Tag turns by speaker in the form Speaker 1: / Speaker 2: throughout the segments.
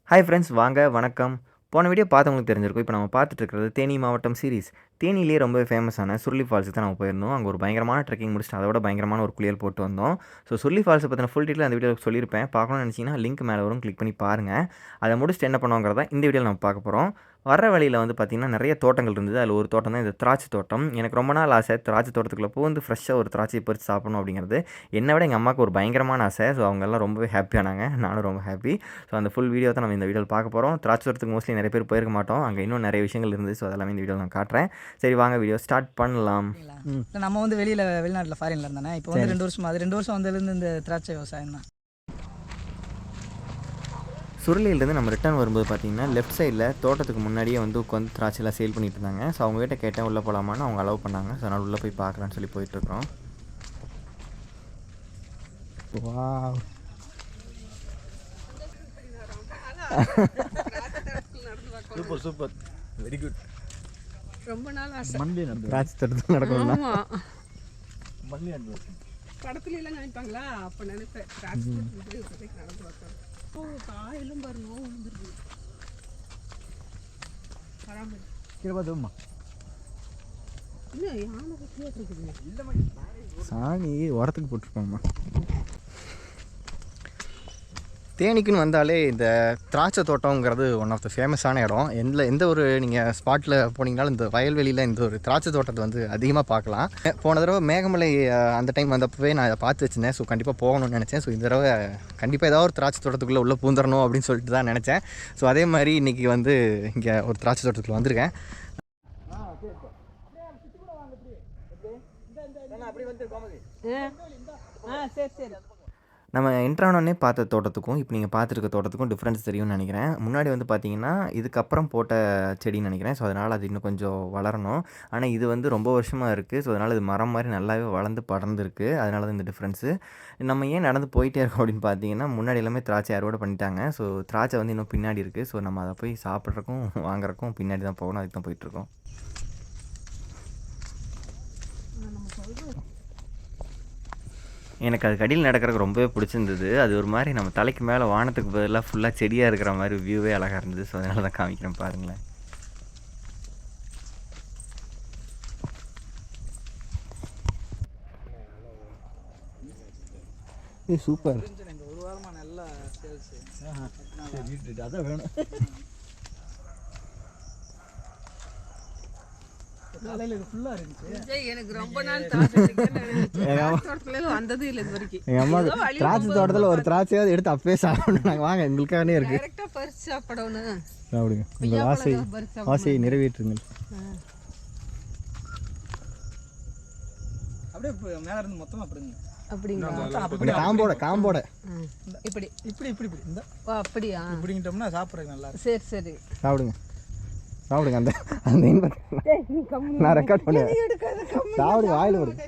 Speaker 1: Hi friends வாங்க வணக்கம். போன வீடியோ பார்த்தவங்களுக்கு தெரிஞ்சிருக்கும். இப்போ நம்ம பார்த்துட்டு இருக்கிறது தேனி மாவட்டம் சீரிஸ். தேனியிலேயே ரொம்பவே ஃபேமஸான சுருளி ஃபால்ஸுக்கு தான் நம்ம போயிருந்தோம். அங்கே ஒரு பயங்கரமான ட்ரெக்கிங் முடிச்சுட்டு அதோட பயங்கரமான ஒரு குளியல் போட்டு வந்தோம். சுருளி ஃபால்ஸை பற்றின ஃபுல் டீட்டெயில் அந்த வீடியோவில் சொல்லியிருப்பேன். பார்க்கணும்னு நினச்சிங்கன்னா லிங்க் மேலே வரும், கிளிக் பண்ணி பாருங்கள். அதை முடிச்சுட்டு என்ன பண்ணுவோங்கிறத இந்த வீடியோவில் நம்ம பார்க்க போகிறோம். வர வழியில் பார்த்திங்கன்னா நிறைய தோட்டங்கள் இருந்தது. அதில் ஒரு தோட்டம் தான் இந்த திராட்சை தோட்டம். எனக்கு ரொம்ப நாள் ஆசை திராட்சை தோட்டத்துக்குள்ளே பூந்து ஃப்ரெஷ்ஷாக ஒரு திராட்சையை பறித்து சாப்பிடணும் அப்படிங்கிறது. என்னை விட எங்கள் அம்மாவுக்கு ஒரு பயங்கரமான ஆசை. ஸோ அவங்கெல்லாம் ரொம்பவே ஹாப்பியானாங்க, நானும் ரொம்ப ஹாப்பி. ஸோ அந்த ஃபுல் வீடியோ தான் நம்ம இந்த வீடியோவில் பார்க்க போகிறோம். திராட்சை தோட்டத்துக்கு மோஸ்ட்லி நிறைய பேர் போயிருக்க மாட்டோம். அங்கே இன்னும் நிறைய விஷயங்கள் இருந்துச்சு. ஸோ அதெல்லாமே இந்த வீடியோவில் நான் காட்டுறேன். சரி வாங்க வீடியோ ஸ்டார்ட் பண்ணலாம்.
Speaker 2: நம்ம வெளிநாட்டில் ஃபாரின்ல இருந்தானே. இப்போ 2 வருஷம், அது 2 வருஷம் வந்ததுலேருந்து இந்த திராட்சை விவசாயம் தான்.
Speaker 1: சுருளியிலேருந்து நம்ம ரிட்டர்ன் வரும்போது பார்த்திங்கன்னா லெஃப்ட் சைடில் தோட்டத்துக்கு முன்னாடியே உட்காந்து திராட்சைலாம் சேல் பண்ணிட்டு இருந்தாங்க. ஸோ அவங்ககிட்ட கேட்டேன் உள்ளே போகலாமான்னு, அவங்க அலோவ் பண்ணாங்க. ஸோ அதனால் உள்ளே போய் பார்க்கலான்னு சொல்லி போயிட்டுருக்கோம். Wow,
Speaker 3: super super, very good.
Speaker 4: ரொம்ப நாள் ஆசை.
Speaker 1: திராட்சை தோட்டத்தில் நடக்கணும்னா
Speaker 4: படத்துல எல்லாம் நினைப்பாங்களா, அப்ப நினைப்பேன் நடந்து பார்க்கணும். ஓ காயெல்லாம் பாருங்க விழுந்துருக்கு. இன்னும் யானை பற்றியா இருக்குது.
Speaker 1: சாணி உரத்துக்கு போட்டிருப்பாங்கம்மா. தேனிக்குன்னு வந்தாலே இந்த திராட்சை தோட்டங்கிறது ஒன் ஆஃப் த ஃபேமஸான இடம். எந்த ஒரு நீங்கள் ஸ்பாட்டில் போனீங்கனாலும் இந்த வயல்வெளியில் இந்த ஒரு திராட்சை தோட்டத்தை அதிகமாக பார்க்கலாம். போன தடவை மேகமலை அந்த டைம் வந்தப்பவே நான் அதை பார்த்து வச்சுருந்தேன். ஸோ கண்டிப்பாக போகணும்னு நினச்சேன். ஸோ இந்த தடவை கண்டிப்பாக ஏதாவது ஒரு திராட்சை தோட்டத்துக்குள்ளே உள்ளே பூந்துடணும் அப்படின்னு சொல்லிட்டு தான் நினச்சேன். ஸோ அதே மாதிரி இன்றைக்கி இங்கே ஒரு திராட்சை தோட்டத்துக்குள்ளே வந்திருக்கேன்.
Speaker 4: சரி சரி.
Speaker 1: நம்ம என்ட்ரானோடனே பார்த்த தோட்டத்துக்கும் இப்போ நீங்கள் பார்த்துருக்க தோட்டத்துக்கும் டிஃப்ரென்ஸ் தெரியும்னு நினைக்கிறேன். முன்னாடி பார்த்தீங்கன்னா இதுக்கப்புறம் போட்ட செடின்னு நினைக்கிறேன். ஸோ அதனால் அது இன்னும் கொஞ்சம் வளரணும். ஆனால் இது ரொம்ப வருஷமாக இருக்குது. ஸோ அதனால் இது மரம் மாதிரி நல்லாவே வளர்ந்து படர்ந்துருக்கு. அதனால தான் இந்த டிஃப்ரென்ஸு. நம்ம ஏன் நடந்து போயிட்டே இருக்கோம் அப்படின்னு பார்த்தீங்கன்னா, முன்னாடி எல்லாமே திராட்சை அறுவடை பண்ணிட்டாங்க. ஸோ திராட்சை இன்னும் பின்னாடி இருக்குது. ஸோ நம்ம அதை போய் சாப்பிட்றக்கும் வாங்குறக்கும் பின்னாடி தான் போகணும். அதுக்கு தான் போயிட்டுருக்கோம். எனக்கு அது கடியில் நடக்கிறதுக்கு ரொம்பவே பிடிச்சிருந்தது. அது ஒரு மாதிரி நம்ம தலைக்கு மேலே வானத்துக்கு பதிலாக ஃபுல்லாக செடியாக இருக்கிற மாதிரி வியூவே அழகாக இருந்தது. ஸோ அதனால தான் காமிக்கிறேன் பாருங்களேன். சூப்பர்.
Speaker 2: ஒரு வாரமாக நல்லா சேல்ஸ்.
Speaker 3: அதான் வேணும்.
Speaker 4: எனக்கு ரொம்ப நாள் வந்தது இல்லை இது வரைக்கும்.
Speaker 1: எங்கள் அம்மா திராட்சை தோட்டத்தில் ஒரு திராட்சையாவது எடுத்து அப்பவே சாப்பிடணும். நாங்கள் வாங்க எங்களுக்காகவே இருக்குது.
Speaker 4: கரெக்டாக பறிச்சு சாப்பிடணும்.
Speaker 1: சாப்பிடுங்க, உங்கள் ஆசையை நிறைவேற்றுங்கள்.
Speaker 2: அப்படியே மேலே இருந்து மொத்தமாக அப்படிங்க.
Speaker 4: அப்படிங்களா?
Speaker 1: காம்போட
Speaker 4: இப்படி
Speaker 2: இப்படி இப்படி இப்படி இந்த
Speaker 4: அப்படியா
Speaker 2: இப்படிங்கிட்டோம்னா சாப்பிட்றதுக்கு நல்லா இருக்கும்.
Speaker 4: சரி சரி
Speaker 1: சாப்பிடுங்க. அந்த நான் ரெக்கார்ட் பண்ணுவேன். சாப்பிடுங்க, வாயில் போடுங்க.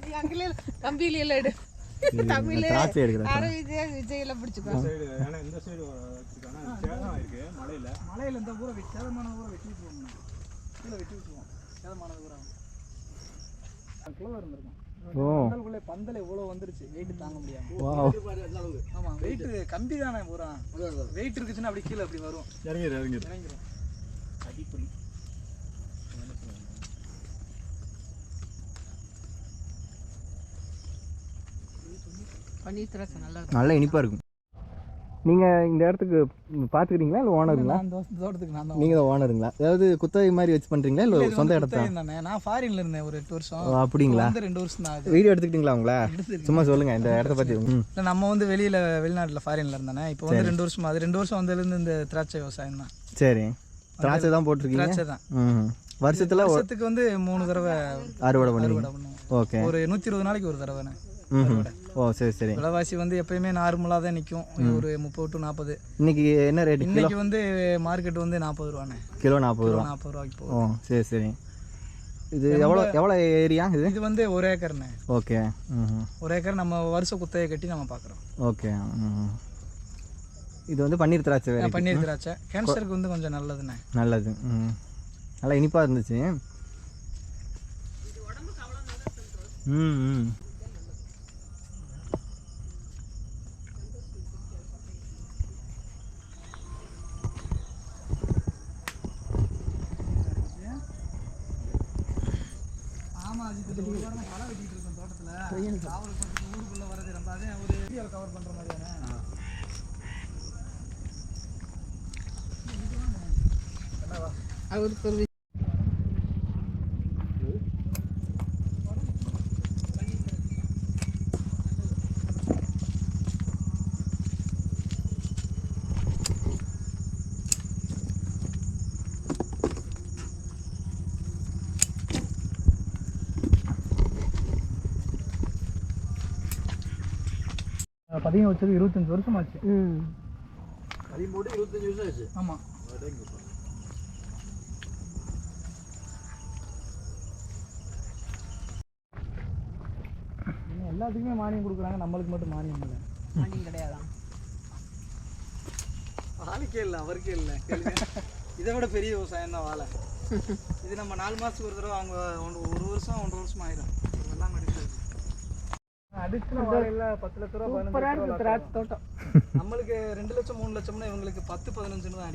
Speaker 4: கம்பியில எல்லாம் எடு. தமிழ்
Speaker 1: திராட்சை எடுக்கிறேன்.
Speaker 4: விஜய் எல்லாம் பிடிச்சிக்கோ.
Speaker 3: இந்த சைடு சேதம் இருக்கு.
Speaker 2: மலையில இந்த ஊரை சேதமான ஊரை வெட்டி போடணும். கீழே வெட்டி விட்டுருவோம். சேதமான ஊரா கிலோ இருந்திருக்கும். பந்தலுக்குள்ளே பந்தல் இவ்வளோ வந்துருச்சு. வெயிட் தாங்க முடியாது. ஆமாம், வெயிட் கம்பி தானே பூரா. வெயிட் இருக்குச்சுன்னா அப்படி கீழே அப்படி வரும். இறங்கிடும். அடிப்படி
Speaker 4: பன்னீர் திராட்சை
Speaker 1: நல்லா இனிப்பாக இருக்கும். நீங்கள் இந்த இடத்துக்கு பார்த்துக்கிறீங்களா இல்லை ஓனருங்களா?
Speaker 2: தோட்டத்துக்கு நான் தான்.
Speaker 1: நீங்கள் தான் ஓனருங்களா? அதாவது குத்தகை மாதிரி வச்சு பண்ணுறீங்களா இல்லை சொந்த இடத்த?
Speaker 2: நான் ஃபாரின்ல இருந்தேன் ஒரு 8 வருஷம்.
Speaker 1: அப்படிங்களா?
Speaker 2: 2 வருஷம் தான்.
Speaker 1: வீடியோ எடுத்துக்கிட்டீங்களா உங்களா? சும்மா சொல்லுங்கள் இந்த இடத்த பற்றி.
Speaker 2: இல்லை, நம்ம வெளிநாட்டில் ஃபாரின்ல இருந்தானே. இப்போ 2 வருஷம், அது 2 வருஷம் வந்ததுலேருந்து இந்த திராட்சை விவசாயம் தான்.
Speaker 1: சரி, திராட்சை தான் போட்டிருக்கீங்க?
Speaker 2: திராட்சை தான்.
Speaker 1: வருஷத்துக்கு
Speaker 2: 3 தடவை
Speaker 1: அறுவடை பண்ணுவோம். ஓகே,
Speaker 2: ஒரு 120 நாளைக்கு ஒரு தடவை.
Speaker 1: ஓ சரி சரி.
Speaker 2: விலைவாசி எப்பயுமே நார்மலாக தான் நிற்கும். ஒரு 30 to 40.
Speaker 1: இன்னைக்கு என்ன ரேட்?
Speaker 2: இன்னைக்கு மார்க்கெட் 40 ரூபாண்ணே.
Speaker 1: கிலோ 40
Speaker 2: ரூபாய்க்கு
Speaker 1: போகும். ஓ சரி சரி. இது எவ்வளோ ஏரியா?
Speaker 2: இது 1 ஏக்கர்ண்ணே.
Speaker 1: ஓகே.
Speaker 2: 1 ஏக்கர் நம்ம வருஷ குத்தகை கட்டி நம்ம பார்க்குறோம்.
Speaker 1: ஓகே. இது பன்னீர் திராட்சை.
Speaker 2: பன்னீர் திராட்சை கேன்சருக்கு கொஞ்சம் நல்லதுண்ணே.
Speaker 1: நல்லது. நல்லா இனிப்பாக இருந்துச்சு.
Speaker 2: அஜித் ஒரு வாரமா களை வெட்டிட்டு இருக்கோம் தோட்டத்தில் காவல் பக்கத்து ஊருக்குள்ளே வரது ரொம்ப அதே ஒரு வீடியோவில் கவர் பண்ணுற மாதிரியான
Speaker 4: அவருக்கு ஒரு
Speaker 2: பதியம் வச்சது 25 வருஷம் ஆச்சு.
Speaker 3: பதியம் போட்டு 25 வருஷம் ஆச்சு.
Speaker 2: ஆமாம். எல்லாத்துக்குமே மானியம் கொடுக்குறாங்க, நம்மளுக்கு மட்டும் மானியம் இல்லை.
Speaker 4: மானியம் கிடையாதான்?
Speaker 2: வாழைக்கே இல்லை, அவருக்கே இல்லை. இதை விட பெரிய விவசாயம் தான் வாழை. இது நம்ம 4 மாதத்துக்கு ஒரு தடவை அவங்க 1 வருஷம் 1.5 வருஷம் ஆயிடும் எல்லாம் அடிக்கிறது. அடிச்சுனா வாழையில் 10 லட்ச ரூபா 15 லட்ச ரூபா
Speaker 4: திராட்சை தோட்டம்.
Speaker 2: நம்மளுக்கு 2 லட்சம் 3 லட்சம்னா இவங்களுக்கு 10-15 தான்.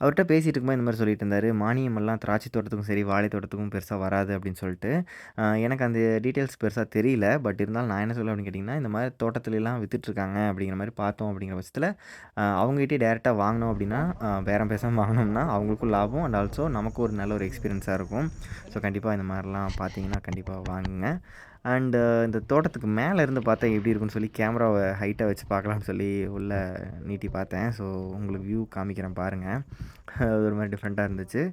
Speaker 1: அவர்கிட்ட பேசிகிட்டு இருக்கும்போது இந்த மாதிரி சொல்லிட்டு இருந்தார், மானியமெல்லாம் திராட்சை தோட்டத்துக்கும் சரி வாழை தோட்டத்துக்கும் பெருசாக வராது அப்படின்னு சொல்லிட்டு. எனக்கு அந்த டீட்டெயில்ஸ் பெருசாக தெரியல. பட் இருந்தாலும் நான் என்ன சொல்ல அப்படின்னு கேட்டிங்கன்னா, இந்த மாதிரி தோட்டத்துலலாம் விற்றுட்ருக்காங்க அப்படிங்கிற மாதிரி பார்த்தோம். அப்படிங்கிற பட்சத்தில் அவங்ககிட்டே டேரெக்டாக வாங்கினோம் அப்படின்னா, பேரம் பேசாமல் வாங்கினோம்னா அவங்களுக்கும் லாபம் அண்ட் ஆல்சோ நமக்கும் ஒரு நல்ல ஒரு எக்ஸ்பீரியன்ஸாக இருக்கும். ஸோ கண்டிப்பாக இந்த மாதிரிலாம் பார்த்தீங்கன்னா கண்டிப்பாக வாங்குங்க. அண்டு இந்த தோட்டத்துக்கு மேலே இருந்து பார்த்தா எப்படி இருக்குன்னு சொல்லி கேமராவை ஹைட்டாக வச்சு பார்க்கலான்னு சொல்லி உள்ளே நீட்டி பார்த்தேன். ஸோ உங்களுக்கு வியூ காமிக்கிறேன் பாருங்கள். அது ஒரு மாதிரி டிஃப்ரெண்ட்டாக இருந்துச்சு.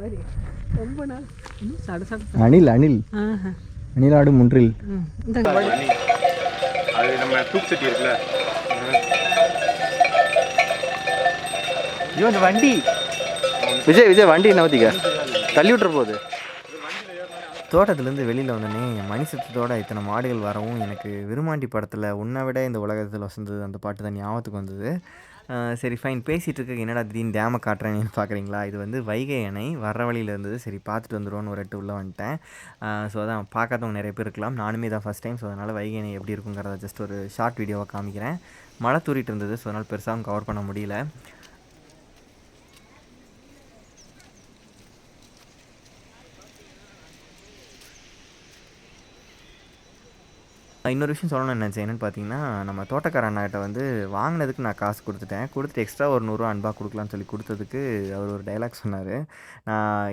Speaker 4: மாதிரி ரொம்ப நாள்
Speaker 1: அணில் அணிலாடு முன்றில்
Speaker 3: அது நம்ம தூக்கு சட்டி இருக்குல்ல,
Speaker 1: ஐயோ இந்த வண்டி விஜய் வண்டி நவத்திக்க தள்ளி விட்டுற போகுது. தோட்டத்துலேருந்து வெளியில் வந்தோடனே மணி சத்தத்தோட இத்தனை மாடுகள் வரவும் எனக்கு விருமாண்டி படத்தில் உன்னை விட இந்த உலகத்தில் வசந்தது அந்த பாட்டு தான் ஞாபகத்துக்கு வந்தது. சரி ஃபைன், பேசிகிட்டு இருக்க என்னடா திடீர்னு டேமை காட்டுறேன்னு பார்க்குறீங்களா? இது வந்து வைகை அணை வர்ற வழியில் இருந்தது. சரி பார்த்துட்டு வந்துடுவோன்னு ஒரு எட்டு உள்ளே வந்துட்டேன். ஸோ அதான் பார்க்காதவங்க நிறைய பேர் இருக்கலாம், நானுமே தான் ஃபஸ்ட் டைம். ஸோ அதனால் வைகை அணை எப்படி இருக்குங்கிறத ஜஸ்ட் ஒரு ஷார்ட் வீடியோவாக காமிக்கிறேன். மழை தூரிட்டு இருந்தது, ஸோ அதனால் பெருசாகவும் கவர் பண்ண முடியல. இன்னொரு விஷயம் சொல்லணும்னு நினச்சேன். என்னென்னு பார்த்தீங்கன்னா, நம்ம தோட்டக்கார அண்ணாகிட்ட வந்து வாங்கினதுக்கு நான் காசு கொடுத்துட்டு எக்ஸ்ட்ரா ஒரு 100 ரூபா அன்பாக கொடுக்கலான்னு சொல்லி கொடுத்ததுக்கு அவர் ஒரு டைலாக் சொன்னார்.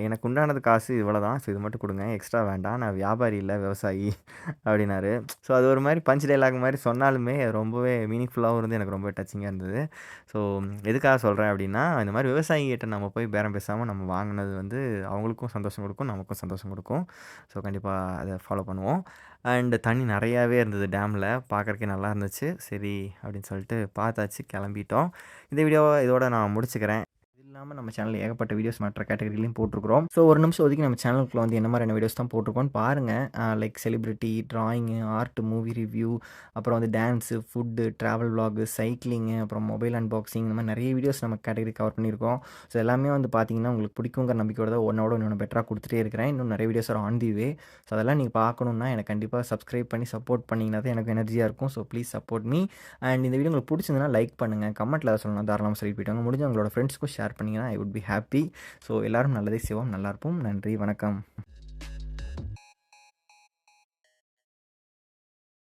Speaker 1: எனக்கு உண்டானது காசு இவ்வளோ தான், ஸோ இது மட்டும் கொடுங்க, எக்ஸ்ட்ரா வேண்டாம், நான் வியாபாரி இல்லை விவசாயி அப்படின்னாரு. ஸோ அது ஒரு மாதிரி பஞ்ச் டைலாக் மாதிரி சொன்னாலுமே ரொம்பவே மீனிங்ஃபுல்லாகவும் இருந்து எனக்கு ரொம்ப டச்சிங்காக இருந்தது. ஸோ எதுக்காக சொல்கிறேன் அப்படின்னா, இந்த மாதிரி விவசாயிகிட்ட நம்ம போய் பேரம் பேசாமல் நம்ம வாங்கினது வந்து அவங்களுக்கும் சந்தோஷம் கொடுக்கும், நமக்கும் சந்தோஷம் கொடுக்கும். ஸோ கண்டிப்பாக அதை ஃபாலோ பண்ணுவோம். அண்டு தண்ணி நிறையாவே இருந்தது டேமில், பார்க்குறக்கே நல்லா இருந்துச்சு. சரி அப்படின்னு சொல்லிட்டு பார்த்தாச்சு, கிளம்பிட்டோம். இந்த வீடியோவை இதோட நான் முடிச்சுக்கிறேன். இது இல்லாமல் நம்ம சேனலில் ஏகப்பட்ட வீடியோஸ் மற்ற கேட்டகரிலையும் போட்டிருக்கிறோம். ஸோ ஒரு நிமிஷம் ஒதுக்கி நம்ம சேனலுக்குள்ள வந்து என்ன மாதிரியான வீடியோஸ் தான் போட்டிருக்கோன்னு பாருங்கள். Like celebrity, drawing, art, movie review, அப்புறம் வந்து dance, food, travel vlog, cycling, அப்புறம் மொபைல் அன்பாக்சிங், இந்த மாதிரி நிறைய வீடியோஸ் நம்ம கேட்டகரி கவர் பண்ணியிருக்கோம். ஸோ எல்லாமே வந்து பார்த்தீங்கன்னா உங்களுக்கு பிடிக்குங்கிற நம்பிக்கையோட தான் ஒன்றோட இன்னொன்று பெட்டராக கொடுத்துட்டே இருக்கிறேன். இன்னும் நிறைய videos on the way. So அதெல்லாம் நீங்கள் பார்க்கணுன்னா எனக்கு கண்டிப்பாக சப்ஸ்கிரைப் பண்ணி சப்போர்ட் பண்ணிங்கன்னா தான் எனக்கு எனர்ஜியாக இருக்கும். So please support me. And இந்த வீடியோ உங்களுக்கு பிடிச்சிருந்தனா லைக் பண்ணுங்கள், கமெண்ட்டில் அதை சொல்லலாம், தாராளமாக சொல்லிட்டு போயிட்டாங்க. முடிஞ்ச உங்களோட ஃப்ரெண்ட்ஸ்க்கும் ஷேர் பண்ணிங்கன்னா I would be happy. So எல்லோரும் நல்லதே செய்வோம், நல்லா இருப்போம். நன்றி, வணக்கம்.